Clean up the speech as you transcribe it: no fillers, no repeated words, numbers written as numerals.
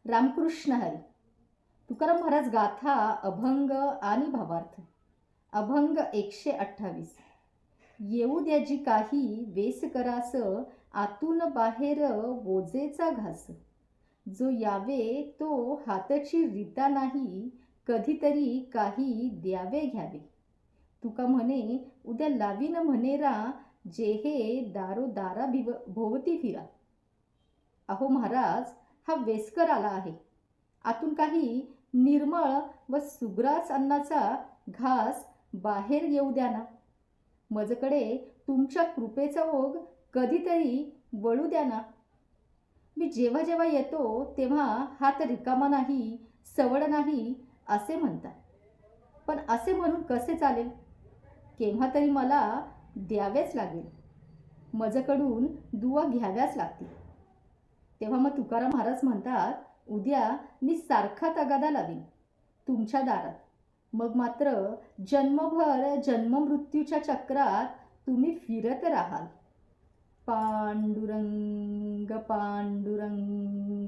रामकृष्ण हरी. तुकाराम महाराज गाथा अभंग आणि भावार्थ. अभंग 128. येऊ द्याजी काही वेस करास, आतून बाहेर वोजेचा घास. जो यावे तो हातची रीता नाही, कधीतरी काही द्यावे घ्यावे. तुका म्हणे उद्या लावीन म्हणेरा, जेहे दारोदारा भोवती फिरा. अहो महाराज, हा वेस्कर आला आहे. आतून काही निर्मळ व सुग्रास अन्नाचा घास बाहेर येऊ द्या ना. मजकडे तुमच्या कृपेचा ओघ कधीतरी वळू द्या ना. मी जेव्हा जेव्हा येतो तेव्हा हात रिकामा नाही, सवड नाही असे म्हणता. पण असे म्हणून कसे चालेल? केव्हा तरी मला द्यावेच लागेल. मजकडून दुवा घ्याव्याच लागतील. तेव्हा मग तुकाराम महाराज म्हणतात, उद्या मी सारखा तगादा लावीन तुमच्या दारात. मग मात्र जन्मभर जन्ममृत्यूच्या चक्रात तुम्ही फिरत राहाल. पांडुरंग पांडुरंग.